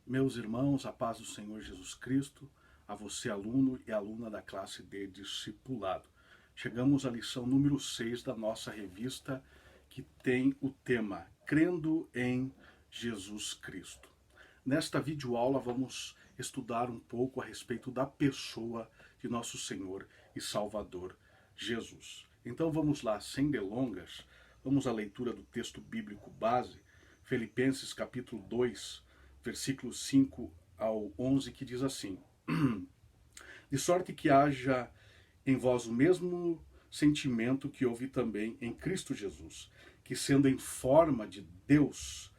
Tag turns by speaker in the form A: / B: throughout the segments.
A: Meus irmãos, a paz do Senhor Jesus Cristo, a você aluno e aluna da classe de discipulado. Chegamos à lição número 6 da nossa revista, que tem o tema Crendo em Jesus Cristo. Nesta videoaula vamos estudar um pouco a respeito da pessoa de nosso Senhor e Salvador Jesus. Então vamos lá, sem delongas, vamos à leitura do texto bíblico base, Filipenses capítulo 2, versículos 5 ao 11, que diz assim: De sorte que haja em vós o mesmo sentimento que houve também em Cristo Jesus, que sendo em forma de Deus,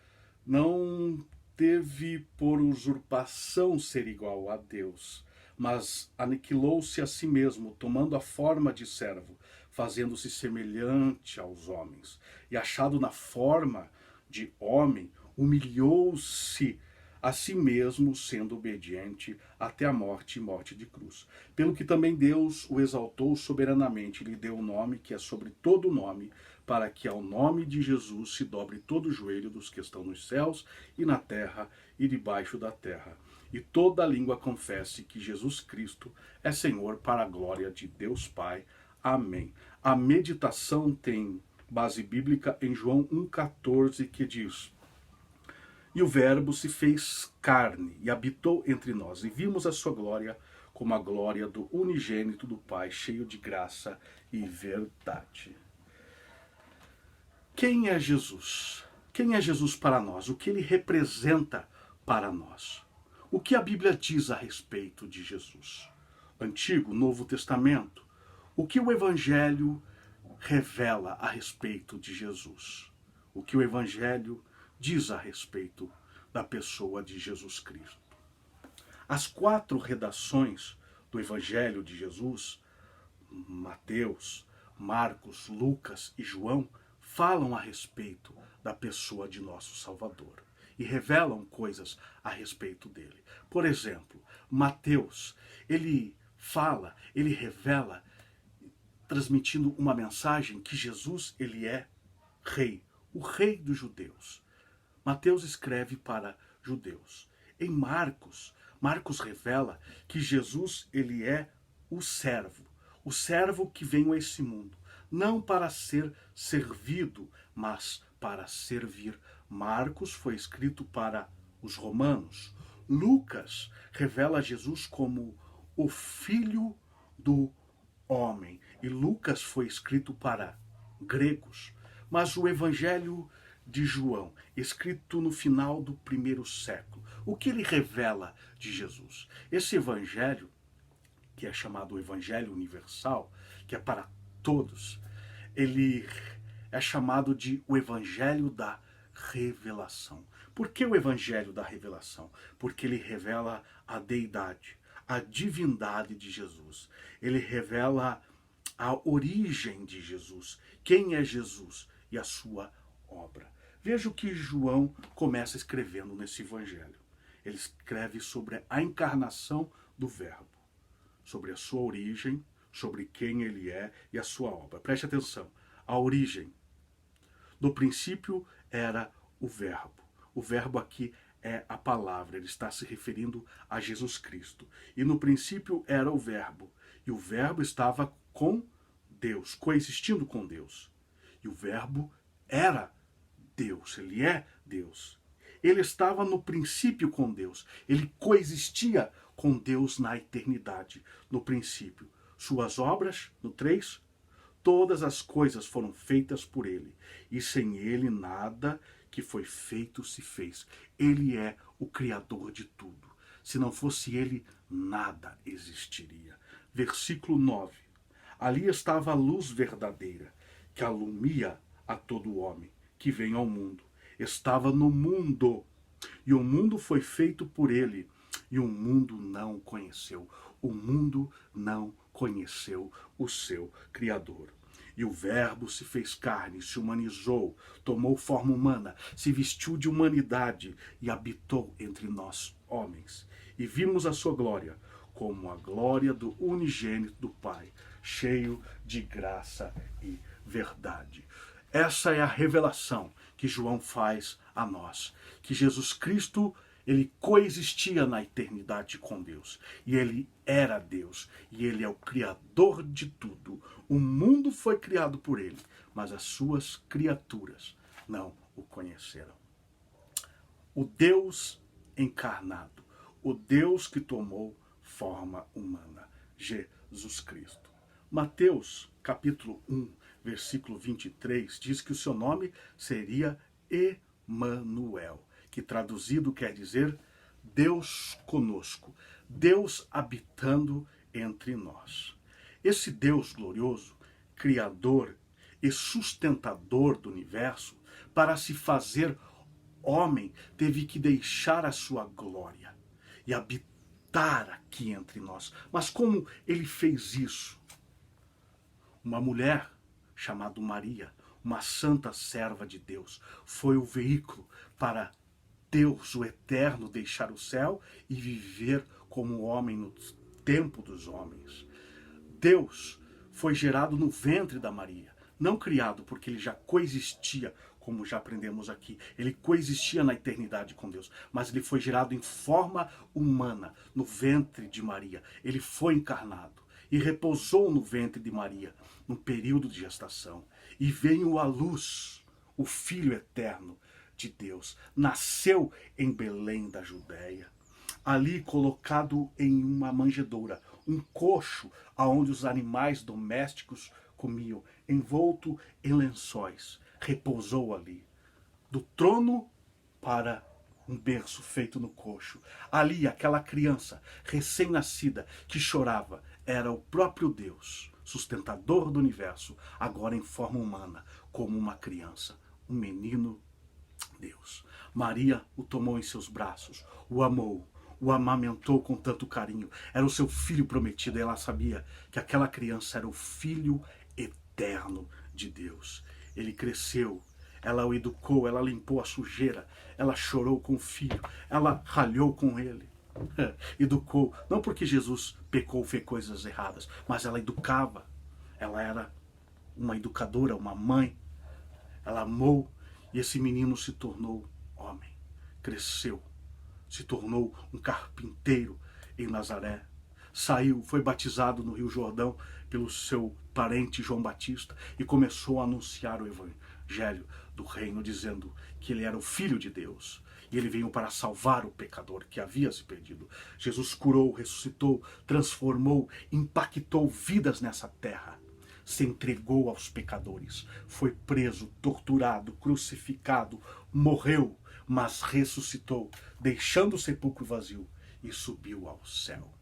A: não teve por usurpação ser igual a Deus, mas aniquilou-se a si mesmo, tomando a forma de servo, fazendo-se semelhante aos homens. E achado na forma de homem, humilhou-se a si mesmo, sendo obediente até a morte e morte de cruz. Pelo que também Deus o exaltou soberanamente, lhe deu o nome que é sobre todo nome, para que ao nome de Jesus se dobre todo o joelho dos que estão nos céus e na terra e debaixo da terra, e toda língua confesse que Jesus Cristo é Senhor, para a glória de Deus Pai. Amém. A meditação tem base bíblica em João 1,14, que diz: E o Verbo se fez carne e habitou entre nós, e vimos a sua glória como a glória do unigênito do Pai, cheio de graça e verdade. Quem é Jesus? Quem é Jesus para nós? O que ele representa para nós? O que a Bíblia diz a respeito de Jesus? Antigo, Novo Testamento. O que o Evangelho revela a respeito de Jesus? O que o Evangelho diz a respeito da pessoa de Jesus Cristo? As 4 redações do Evangelho de Jesus, Mateus, Marcos, Lucas e João, falam a respeito da pessoa de nosso Salvador e revelam coisas a respeito dele. Por exemplo, Mateus, ele revela, transmitindo uma mensagem que Jesus, ele é rei, o rei dos judeus. Mateus escreve para judeus. Em Marcos revela que Jesus, ele é o servo que veio a esse mundo, não para ser servido, mas para servir. Marcos foi escrito para os romanos. Lucas revela Jesus como o Filho do homem. E Lucas foi escrito para gregos. Mas o Evangelho de João, escrito no final do 1º século, o que ele revela de Jesus? Esse Evangelho, que é chamado o Evangelho Universal, que é para todos, ele é chamado de o Evangelho da Revelação. Por que o Evangelho da Revelação? Porque ele revela a deidade, a divindade de Jesus. Ele revela a origem de Jesus, quem é Jesus e a sua obra. Veja o que João começa escrevendo nesse Evangelho. Ele escreve sobre a encarnação do Verbo, sobre a sua origem, sobre quem ele é e a sua obra. Preste atenção. A origem. No princípio era o Verbo. O Verbo aqui é a palavra. Ele está se referindo a Jesus Cristo. E no princípio era o Verbo. E o Verbo estava com Deus, coexistindo com Deus. E o Verbo era Deus. Ele é Deus. Ele estava no princípio com Deus. Ele coexistia com Deus na eternidade, no princípio. Suas obras, no 3, todas as coisas foram feitas por ele, e sem ele nada que foi feito se fez. Ele é o Criador de tudo. Se não fosse ele, nada existiria. Versículo 9. Ali estava a luz verdadeira, que alumia a todo homem que vem ao mundo. Estava no mundo, e o mundo foi feito por ele, e o mundo não o conheceu. O mundo não conheceu o seu Criador. E o Verbo se fez carne, se humanizou, tomou forma humana, se vestiu de humanidade e habitou entre nós, homens. E vimos a sua glória, como a glória do unigênito do Pai, cheio de graça e verdade. Essa é a revelação que João faz a nós, que Jesus Cristo, Ele coexistia na eternidade com Deus. E ele era Deus. E ele é o Criador de tudo. O mundo foi criado por ele, mas as suas criaturas não o conheceram. O Deus encarnado, o Deus que tomou forma humana, Jesus Cristo. Mateus, capítulo 1, versículo 23, diz que o seu nome seria Emanuel, que traduzido quer dizer Deus conosco, Deus habitando entre nós. Esse Deus glorioso, criador e sustentador do universo, para se fazer homem, teve que deixar a sua glória e habitar aqui entre nós. Mas como ele fez isso? Uma mulher chamada Maria, uma santa serva de Deus, foi o veículo para Deus, o Eterno, deixar o céu e viver como homem no tempo dos homens. Deus foi gerado no ventre da Maria, não criado, porque ele já coexistia, como já aprendemos aqui. Ele coexistia na eternidade com Deus, mas ele foi gerado em forma humana, no ventre de Maria. Ele foi encarnado e repousou no ventre de Maria, no período de gestação. E veio à luz o Filho eterno de Deus. Nasceu em Belém da Judéia, ali colocado em uma manjedoura, um coxo aonde os animais domésticos comiam, envolto em lençóis. Repousou ali, do trono para um berço feito no coxo. Ali, aquela criança recém-nascida que chorava era o próprio Deus, sustentador do universo, agora em forma humana, como uma criança, um menino Deus. Maria o tomou em seus braços, o amou, o amamentou com tanto carinho. Era o seu filho prometido e ela sabia que aquela criança era o filho eterno de Deus. Ele cresceu, ela o educou, ela limpou a sujeira, ela chorou com o filho, ela ralhou com ele. Educou, não porque Jesus pecou, fez coisas erradas, mas ela educava. Ela era uma educadora, uma mãe. Ela amou e esse menino se tornou homem. Cresceu, se tornou um carpinteiro em Nazaré. Saiu, foi batizado no Rio Jordão pelo seu parente João Batista e começou a anunciar o evangelho do reino, dizendo que ele era o Filho de Deus. E ele veio para salvar o pecador que havia se perdido. Jesus curou, ressuscitou, transformou, impactou vidas nessa terra. Se entregou aos pecadores. Foi preso, torturado, crucificado, morreu, mas ressuscitou, deixando o sepulcro vazio e subiu ao céu.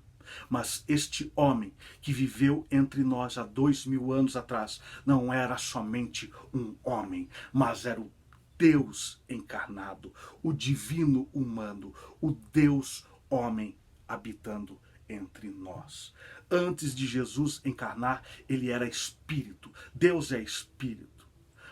A: Mas este homem que viveu entre nós há 2000 anos atrás não era somente um homem, mas era o Deus encarnado, o divino humano, o Deus homem habitando entre nós. Antes de Jesus encarnar, ele era espírito. Deus é espírito.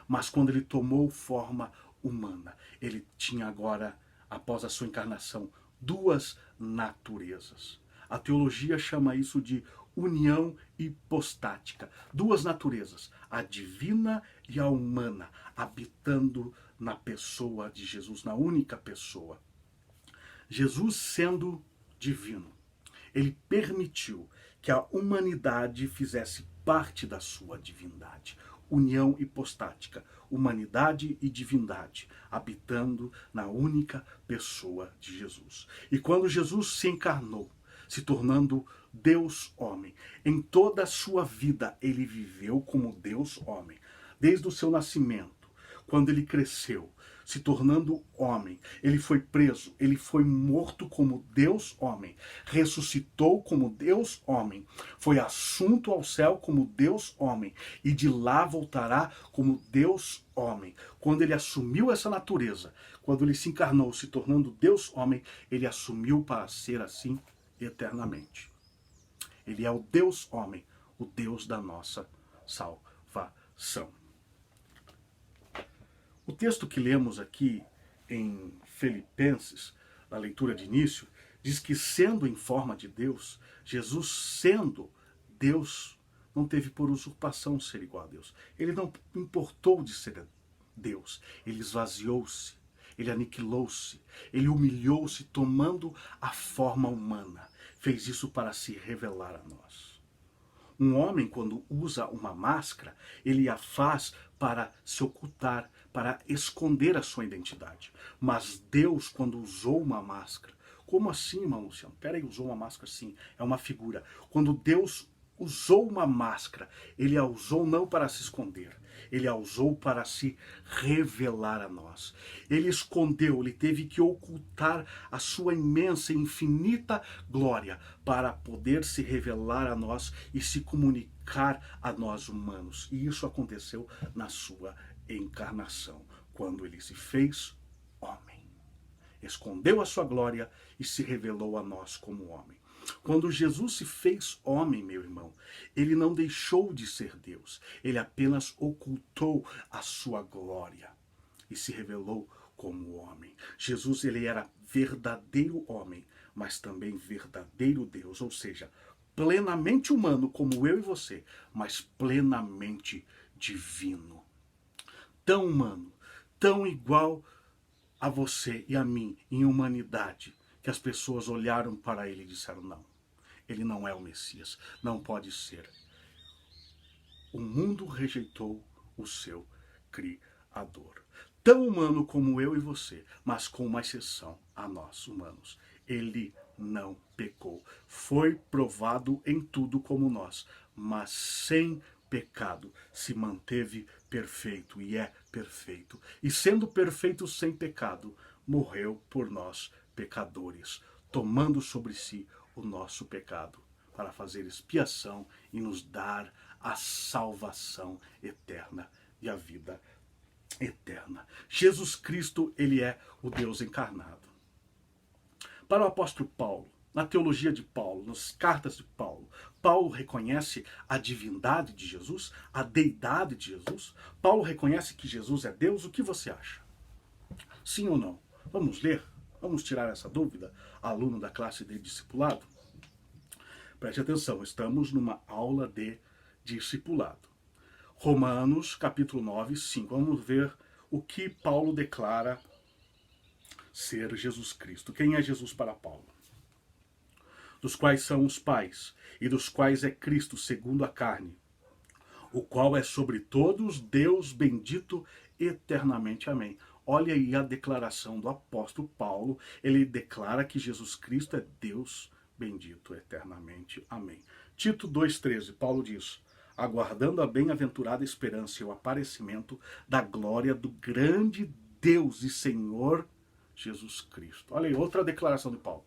A: Mas quando ele tomou forma humana, ele tinha agora, após a sua encarnação, duas naturezas. A teologia chama isso de união hipostática. Duas naturezas, a divina e a humana, habitando na pessoa de Jesus, na única pessoa. Jesus, sendo divino, ele permitiu que a humanidade fizesse parte da sua divindade. União hipostática, humanidade e divindade, habitando na única pessoa de Jesus. E quando Jesus se encarnou, se tornando Deus homem, em toda a sua vida ele viveu como Deus homem, desde o seu nascimento, quando ele cresceu, se tornando homem, ele foi preso, ele foi morto como Deus homem, ressuscitou como Deus homem, foi assunto ao céu como Deus homem e de lá voltará como Deus homem. Quando ele assumiu essa natureza, quando ele se encarnou, se tornando Deus homem, ele assumiu para ser assim eternamente. Ele é o Deus homem, o Deus da nossa salvação. O texto que lemos aqui em Filipenses, na leitura de início, diz que sendo em forma de Deus, Jesus sendo Deus, não teve por usurpação ser igual a Deus. Ele não importou de ser Deus, ele esvaziou-se, ele aniquilou-se, ele humilhou-se tomando a forma humana. Fez isso para se revelar a nós. Um homem, quando usa uma máscara, ele a faz para se ocultar, para esconder a sua identidade. Mas Deus, quando usou uma máscara, como assim, irmão Luciano? Peraí, usou uma máscara? Sim, é uma figura. Quando Deus usou uma máscara, ele a usou não para se esconder, ele a usou para se revelar a nós. Ele escondeu, ele teve que ocultar a sua imensa e infinita glória para poder se revelar a nós e se comunicar a nós humanos. E isso aconteceu na sua encarnação, quando ele se fez homem. Escondeu a sua glória e se revelou a nós como homem. Quando Jesus se fez homem, meu irmão, ele não deixou de ser Deus. Ele apenas ocultou a sua glória e se revelou como homem. Jesus, ele era verdadeiro homem, mas também verdadeiro Deus, ou seja, plenamente humano como eu e você, mas plenamente divino. Tão humano, tão igual a você e a mim em humanidade, que as pessoas olharam para ele e disseram: não, ele não é o Messias, não pode ser. O mundo rejeitou o seu Criador. Tão humano como eu e você, mas com uma exceção a nós humanos. Ele não pecou. Foi provado em tudo como nós, mas sem pecado. Se manteve perfeito e é perfeito. E sendo perfeito sem pecado, morreu por nós, pecadores, tomando sobre si o nosso pecado, para fazer expiação e nos dar a salvação eterna e a vida eterna. Jesus Cristo, ele é o Deus encarnado. Para o apóstolo Paulo, na teologia de Paulo, nas cartas de Paulo, Paulo reconhece a divindade de Jesus, a deidade de Jesus. Paulo reconhece que Jesus é Deus. O que você acha? Sim ou não? Vamos ler? Vamos tirar essa dúvida, aluno da classe de discipulado? Preste atenção, estamos numa aula de discipulado. Romanos, capítulo 9, 5. Vamos ver o que Paulo declara ser Jesus Cristo. Quem é Jesus para Paulo? Dos quais são os pais, e dos quais é Cristo segundo a carne, o qual é sobre todos Deus bendito eternamente. Amém. Olha aí a declaração do apóstolo Paulo. Ele declara que Jesus Cristo é Deus bendito eternamente. Amém. Tito 2,13, Paulo diz: aguardando a bem-aventurada esperança e o aparecimento da glória do grande Deus e Senhor Jesus Cristo. Olha aí, outra declaração de Paulo.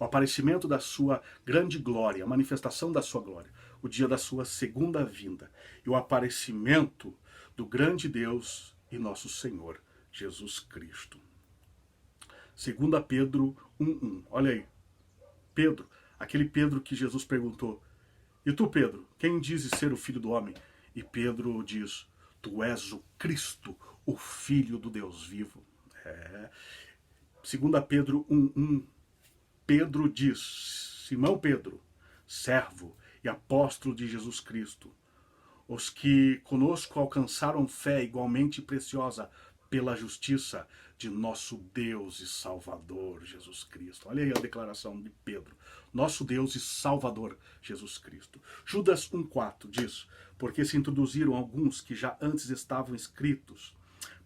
A: O aparecimento da sua grande glória, a manifestação da sua glória, o dia da sua segunda vinda e o aparecimento do grande Deus e nosso Senhor Jesus Cristo. 2 Pedro 1,1. Olha aí. Pedro, aquele Pedro que Jesus perguntou: e tu, Pedro, quem dizes ser o filho do homem? E Pedro diz: tu és o Cristo, o Filho do Deus vivo. 2 Pedro 1,1. Pedro diz: Simão Pedro, servo e apóstolo de Jesus Cristo, os que conosco alcançaram fé igualmente preciosa pela justiça de nosso Deus e Salvador Jesus Cristo. Olha aí a declaração de Pedro. Nosso Deus e Salvador Jesus Cristo. Judas 1,4 diz: porque se introduziram alguns que já antes estavam escritos,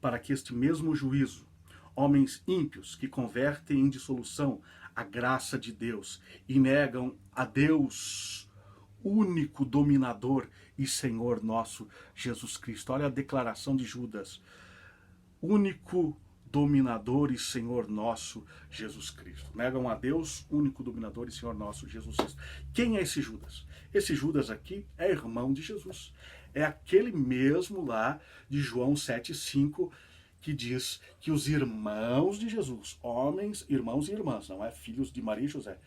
A: para que este mesmo juízo, homens ímpios que convertem em dissolução a graça de Deus e negam a Deus, único dominador e Senhor nosso Jesus Cristo. Olha a declaração de Judas. Único dominador e Senhor nosso Jesus Cristo. Negam a Deus, único dominador e Senhor nosso Jesus Cristo. Quem é esse Judas? Esse Judas aqui é irmão de Jesus. É aquele mesmo lá de João 7,5, que diz que os irmãos de Jesus, homens, irmãos e irmãs, não é filhos de Maria e José,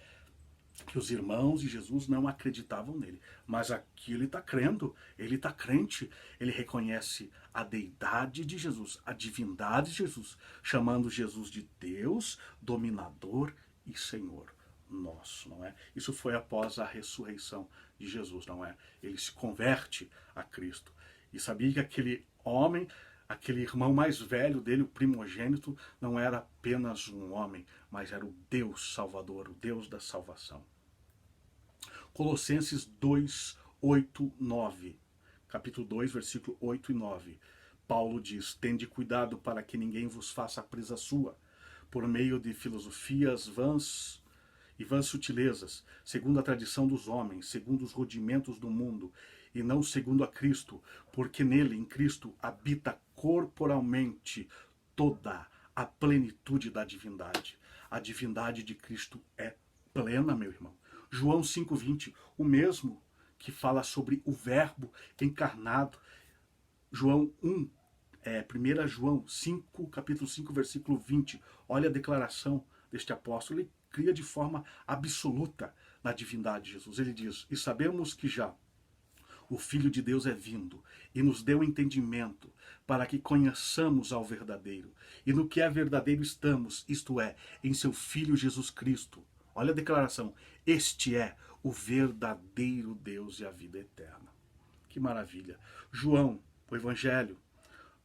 A: que os irmãos de Jesus não acreditavam nele. Mas aqui ele está crendo, ele está crente, ele reconhece a deidade de Jesus, a divindade de Jesus, chamando Jesus de Deus, dominador e Senhor nosso, não é? Isso foi após a ressurreição de Jesus, não é? Ele se converte a Cristo. E sabia que aquele homem Aquele irmão mais velho dele, o primogênito, não era apenas um homem, mas era o Deus Salvador, o Deus da salvação. Colossenses 2, 8, 9. Capítulo 2, versículo 8 e 9. Paulo diz: tende cuidado para que ninguém vos faça presa sua, por meio de filosofias vãs e vãs sutilezas, segundo a tradição dos homens, segundo os rudimentos do mundo, e não segundo a Cristo, porque nele, em Cristo, habita corporalmente toda a plenitude da divindade. A divindade de Cristo é plena, meu irmão. João 5,20, o mesmo que fala sobre o verbo encarnado. João 1, 1 João 5, capítulo 5, versículo 20. Olha a declaração deste apóstolo. Ele cria de forma absoluta na divindade de Jesus. Ele diz: e sabemos que já o Filho de Deus é vindo e nos deu entendimento para que conheçamos ao verdadeiro. E no que é verdadeiro estamos, isto é, em seu Filho Jesus Cristo. Olha a declaração: este é o verdadeiro Deus e a vida eterna. Que maravilha. João, o Evangelho,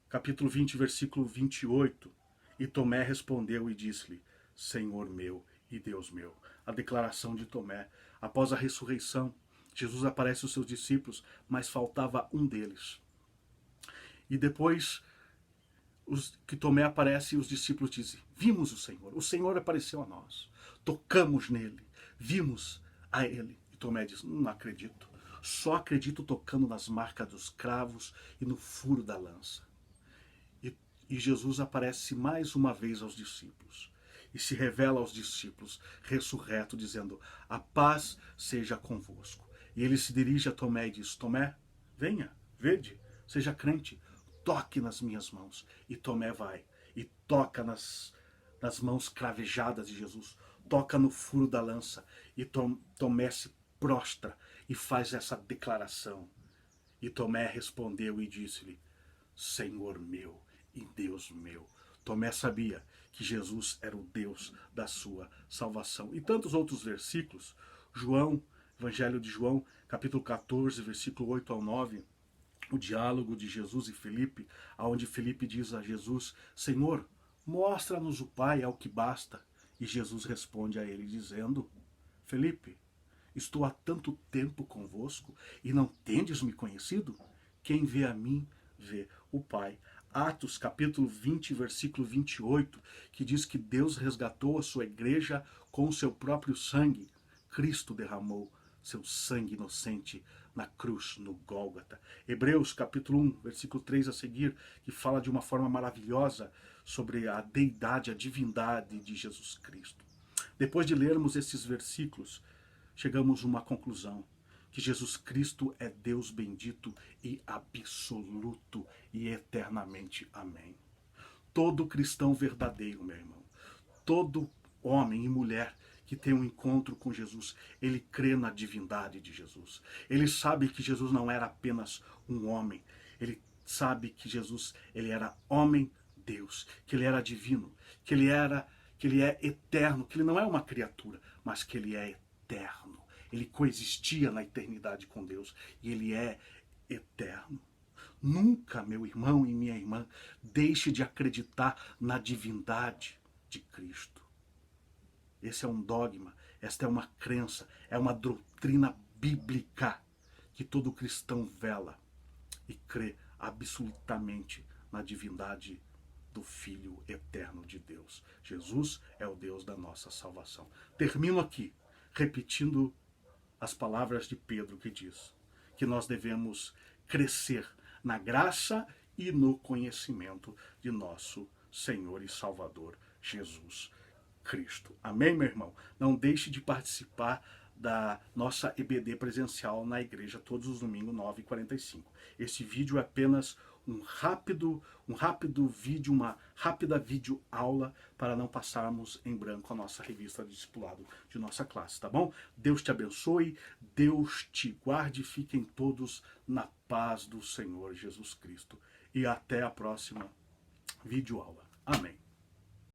A: capítulo 20, versículo 28. E Tomé respondeu e disse-lhe: Senhor meu e Deus meu. A declaração de Tomé. Após a ressurreição, Jesus aparece aos seus discípulos, mas faltava um deles. E depois que Tomé aparece, os discípulos dizem: vimos o Senhor apareceu a nós, tocamos nele, vimos a ele. E Tomé diz: não acredito, só acredito tocando nas marcas dos cravos e no furo da lança. E Jesus aparece mais uma vez aos discípulos e se revela aos discípulos ressurreto, dizendo: a paz seja convosco. E ele se dirige a Tomé e diz: Tomé, venha, vede, seja crente, toque nas minhas mãos. E Tomé vai e toca nas mãos cravejadas de Jesus, toca no furo da lança, e Tomé se prostra e faz essa declaração. E Tomé respondeu e disse-lhe: Senhor meu e Deus meu. Tomé sabia que Jesus era o Deus da sua salvação. E tantos outros versículos. João, Evangelho de João, capítulo 14, versículo 8 ao 9, o diálogo de Jesus e Filipe, onde Filipe diz a Jesus: Senhor, mostra-nos o Pai, é o que basta. E Jesus responde a ele dizendo: Filipe, estou há tanto tempo convosco e não tendes me conhecido? Quem vê a mim, vê o Pai. Atos capítulo 20, versículo 28, que diz que Deus resgatou a sua igreja com o seu próprio sangue. Cristo derramou seu sangue inocente na cruz, no Gólgota. Hebreus capítulo 1, versículo 3 a seguir, que fala de uma forma maravilhosa sobre a deidade, a divindade de Jesus Cristo. Depois de lermos esses versículos, chegamos a uma conclusão: que Jesus Cristo é Deus bendito e absoluto e eternamente. Amém. Todo cristão verdadeiro, meu irmão, todo homem e mulher que tem um encontro com Jesus, ele crê na divindade de Jesus. Ele sabe que Jesus não era apenas um homem. Ele sabe que Jesus, ele era homem, Deus, que ele era divino, que ele é eterno, que ele não é uma criatura, mas que ele é eterno. Ele coexistia na eternidade com Deus e ele é eterno. Nunca, meu irmão e minha irmã, deixe de acreditar na divindade de Cristo. Esse é um dogma, esta é uma crença, é uma doutrina bíblica que todo cristão vela e crê absolutamente na divindade do Filho eterno de Deus. Jesus é o Deus da nossa salvação. Termino aqui repetindo as palavras de Pedro, que diz que nós devemos crescer na graça e no conhecimento de nosso Senhor e Salvador Jesus Cristo. Amém, meu irmão? Não deixe de participar da nossa EBD presencial na igreja todos os domingos, 9h45. Esse vídeo é apenas um rápido vídeo, uma rápida vídeo aula para não passarmos em branco a nossa revista de discipulado de nossa classe, tá bom? Deus te abençoe, Deus te guarde, fiquem todos na paz do Senhor Jesus Cristo. E até a próxima vídeo aula. Amém.